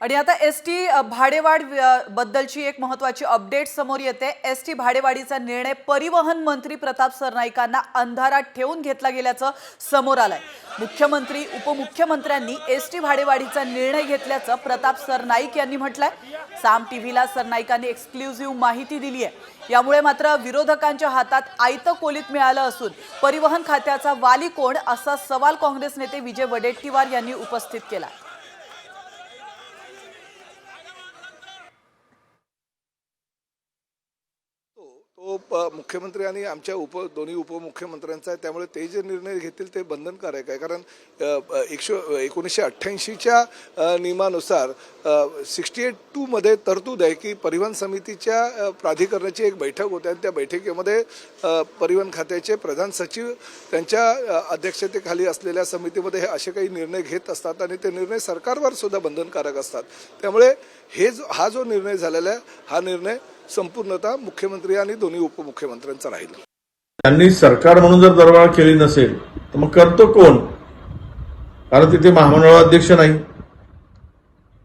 आणि आता एसटी भाडेवाढ बद्दलची एक महत्त्वाची अपडेट समोर येते। एसटी भाडेवाढीचा निर्णय परिवहन मंत्री प्रताप सरनाईकांना अंधारात ठेवून घेतला गेल्याचं समोर आलंय। मुख्यमंत्री उपमुख्यमंत्र्यांनी एसटी भाडेवाढीचा निर्णय घेतल्याचं प्रताप सरनाईक यांनी म्हटलंय। साम टीव्हीला सरनाईकांनी एक्सक्लुझिव्ह माहिती दिली आहे। यामुळे मात्र विरोधकांच्या हातात आयतं कोलीत मिळालं असून परिवहन खात्याचा वाली कोण असा सवाल काँग्रेस नेते विजय वडेट्टीवार यांनी उपस्थित केला। तो मुख्यमंत्री आणि आमच्या दोन्ही उपमुख्यमंत्र्यांचा आहे, त्यामुळे ते जे निर्णय घेतील ते बंधनकारक आहे। कारण 1988च्या नियमानुसार 68(2) मध्ये तरतूद आहे की परिवहन समितीच्या प्राधिकरणाची एक बैठक होते आणि त्या बैठकीमध्ये परिवहन खात्याचे प्रधान सचिव त्यांच्या अध्यक्षतेखाली असलेल्या समितीमध्ये हे असे काही निर्णय घेत असतात आणि ते निर्णय सरकारवर सुद्धा बंधनकारक असतात। त्यामुळे हा जो निर्णय झालेला आहे हा निर्णय संपूर्णतः मुख्यमंत्री आणि दोन्ही उपमुख्यमंत्र्यांचा राहील। त्यांनी सरकार म्हणून जर दरबार केली नसेल तर मग करतो कोण? कारण तिथे महामंडळ अध्यक्ष नाही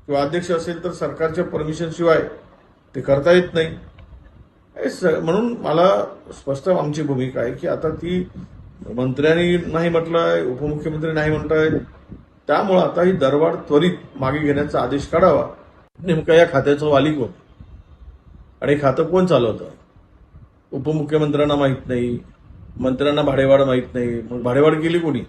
किंवा अध्यक्ष असेल तर सरकारच्या परमिशन शिवाय ते करता येत नाही। म्हणून मला स्पष्ट आमची भूमिका आहे की आता ती मंत्र्यांनी नाही म्हटलंय, उपमुख्यमंत्री नाही म्हणताय, त्यामुळे आता ही दरबार त्वरित मागे घेण्याचा आदेश काढावा। नेमका या खात्याचं वाली कोण आणि खातं कोण चालवतं? उपमुख्यमंत्र्यांना माहित नाही, मंत्र्यांना भाडेवाढ माहित नाही, मग भाडेवाढ केली कोणी?